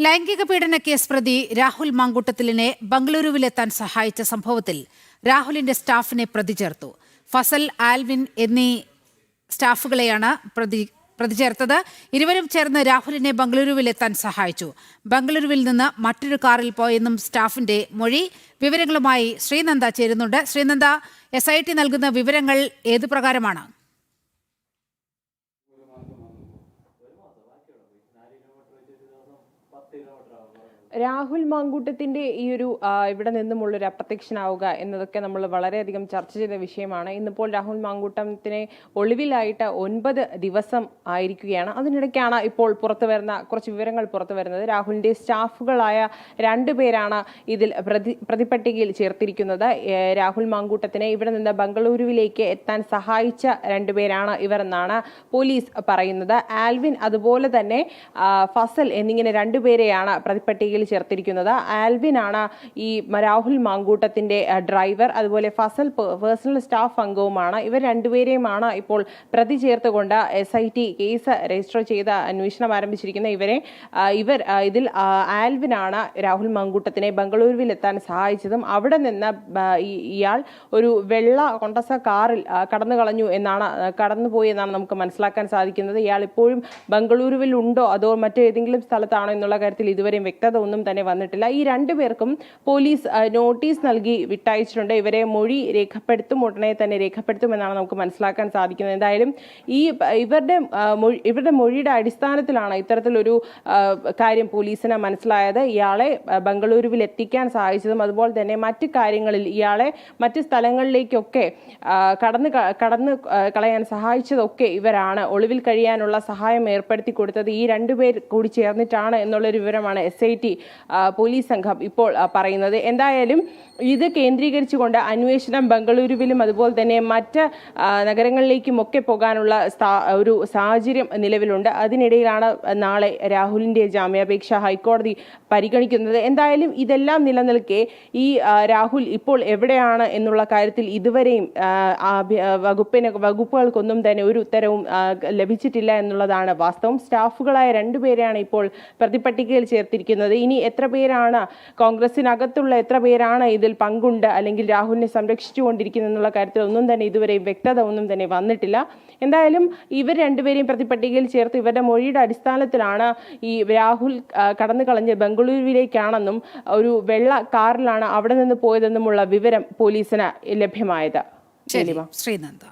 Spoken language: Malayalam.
ലൈംഗിക പീഡന കേസ് പ്രതി രാഹുൽ മാങ്കൂട്ടത്തിലിനെ ബംഗളൂരുവിലെത്താൻ സഹായിച്ച സംഭവത്തിൽ രാഹുലിന്റെ സ്റ്റാഫിനെ പ്രതി ചേർത്തു. ഫസൽ, ആൽവിൻ എന്നീ സ്റ്റാഫുകളെയാണ് പ്രതി ചേർത്തത്. ഇരുവരും ചേർന്ന് രാഹുലിനെ ബംഗളൂരുവിലെത്താൻ സഹായിച്ചു. ബംഗളൂരുവിൽ നിന്ന് മറ്റൊരു കാറിൽ പോയെന്നും സ്റ്റാഫിന്റെ മൊഴി. വിവരങ്ങളുമായി ശ്രീനന്ദ ചേരുന്നുണ്ട്. ശ്രീനന്ദ, SIT നൽകുന്ന വിവരങ്ങൾ ഏതു പ്രകാരമാണ്? രാഹുൽ മാങ്കൂട്ടത്തിന്റെ ഈ ഒരു ഇവിടെ നിന്നുമുള്ളൊരു അപ്രത്യക്ഷനാവുക എന്നതൊക്കെ നമ്മൾ വളരെയധികം ചർച്ച ചെയ്ത വിഷയമാണ്. ഇന്നിപ്പോൾ രാഹുൽ മാങ്കൂട്ടത്തിനെ ഒളിവിലായിട്ട് 9 ദിവസം ആയിരിക്കുകയാണ്. അതിനിടയ്ക്കാണ് ഇപ്പോൾ പുറത്തു വരുന്ന കുറച്ച് വിവരങ്ങൾ പുറത്തു വരുന്നത്. രാഹുലിന്റെ സ്റ്റാഫുകളായ 2 പേരാണ് ഇതിൽ പ്രതിപട്ടികയിൽ ചേർത്തിരിക്കുന്നത്. രാഹുൽ മാങ്കൂട്ടത്തിനെ ഇവിടെ നിന്ന് ബംഗളൂരുവിലേക്ക് എത്താൻ സഹായിച്ച 2 പേരാണ് ഇവർ എന്നാണ് പോലീസ് പറയുന്നത്. ആൽവിൻ അതുപോലെ തന്നെ ഫസൽ എന്നിങ്ങനെ 2 പേരെയാണ് പ്രതിപട്ടികയിൽ ചേർത്തിരിക്കുന്നത്. ആൽവിൻ ആണ് ഈ രാഹുൽ മാങ്കൂട്ടത്തിന്റെ ഡ്രൈവർ. അതുപോലെ ഫസൽ പേഴ്സണൽ സ്റ്റാഫ് അംഗവുമാണ്. ഇവർ 2 പേരെയുമാണ് ഇപ്പോൾ പ്രതി ചേർത്തുകൊണ്ട് SIT കേസ് രജിസ്റ്റർ ചെയ്ത് അന്വേഷണം ആരംഭിച്ചിരിക്കുന്ന ഇതിൽ ആൽവിൻ ആണ് രാഹുൽ മാങ്കൂട്ടത്തിനെ ബംഗളൂരുവിൽ എത്താൻ സഹായിച്ചതും അവിടെ നിന്ന് ഇയാൾ ഒരു വെള്ള കൊണ്ടസ കാറിൽ കടന്നുപോയി എന്നാണ് നമുക്ക് മനസ്സിലാക്കാൻ സാധിക്കുന്നത്. ഇയാൾ ഇപ്പോഴും ബംഗളൂരുവിൽ ഉണ്ടോ അതോ മറ്റേതെങ്കിലും സ്ഥലത്താണോ എന്നുള്ള കാര്യത്തിൽ ഇതുവരെയും വ്യക്തത ഒന്നും തന്നെ വന്നിട്ടില്ല. ഈ 2 പേർക്കും പോലീസ് നോട്ടീസ് നൽകി വിട്ടയച്ചിട്ടുണ്ട്. ഇവരെ മൊഴി ഉടനെ തന്നെ രേഖപ്പെടുത്തുമെന്നാണ് നമുക്ക് മനസ്സിലാക്കാൻ സാധിക്കുന്നത്. എന്തായാലും ഇവരുടെ മൊഴിയുടെ അടിസ്ഥാനത്തിലാണ് ഇത്തരത്തിലൊരു കാര്യം പോലീസിന് മനസ്സിലായത്. ഇയാളെ ബംഗളൂരുവിൽ എത്തിക്കാൻ സഹായിച്ചതും അതുപോലെ തന്നെ മറ്റു കാര്യങ്ങളിൽ ഇയാളെ മറ്റ് സ്ഥലങ്ങളിലേക്കൊക്കെ കടന്നു കളയാൻ സഹായിച്ചതൊക്കെ ഇവരാണ്. ഒളിവിൽ കഴിയാനുള്ള സഹായം ഏർപ്പെടുത്തി കൊടുത്തത് ഈ 2 പേർ കൂടി ചേർന്നിട്ടാണ് എന്നുള്ളൊരു വിവരമാണ് SIT പോലീസ് സംഘം ഇപ്പോൾ പറയുന്നത്. എന്തായാലും ഇത് കേന്ദ്രീകരിച്ചുകൊണ്ട് അന്വേഷണം ബംഗളൂരുവിലും അതുപോലെ തന്നെ മറ്റ് നഗരങ്ങളിലേക്കും ഒക്കെ പോകാനുള്ള ഒരു സാഹചര്യം നിലവിലുണ്ട്. അതിനിടയിലാണ് നാളെ രാഹുലിന്റെ ജാമ്യാപേക്ഷ ഹൈക്കോടതി പരിഗണിക്കുന്നത്. എന്തായാലും ഇതെല്ലാം നിലനിൽക്കെ ഈ രാഹുൽ ഇപ്പോൾ എവിടെയാണ് എന്നുള്ള കാര്യത്തിൽ ഇതുവരെയും വകുപ്പുകൾക്കൊന്നും തന്നെ ഒരു ഉത്തരവും ലഭിച്ചിട്ടില്ല എന്നുള്ളതാണ് വാസ്തവം. സ്റ്റാഫുകളായ 2 പേരെയാണ് ഇപ്പോൾ പ്രതിപട്ടികയിൽ ചേർത്തിരിക്കുന്നത്. ഇനി എത്ര പേരാണ് കോൺഗ്രസിനകത്തുള്ള എത്ര പേരാണ് ഇതിൽ പങ്കുണ്ട് അല്ലെങ്കിൽ രാഹുലിനെ സംരക്ഷിച്ചുകൊണ്ടിരിക്കുന്നു എന്നുള്ള കാര്യത്തിൽ ഒന്നും തന്നെ ഇതുവരെ വ്യക്തത ഒന്നും തന്നെ വന്നിട്ടില്ല. എന്തായാലും ഇവർ 2 പേരെയും പ്രതിപട്ടികയിൽ ചേർത്ത് ഇവരുടെ മൊഴിയുടെ അടിസ്ഥാനത്തിലാണ് ഈ രാഹുൽ കടന്നു കളഞ്ഞ് ബംഗളൂരുവിലേക്കാണെന്നും ഒരു വെള്ള കാറിലാണ് അവിടെ നിന്ന് പോയതെന്നുമുള്ള വിവരം പോലീസിന് ലഭ്യമായത്. ശ്രീനന്ദ.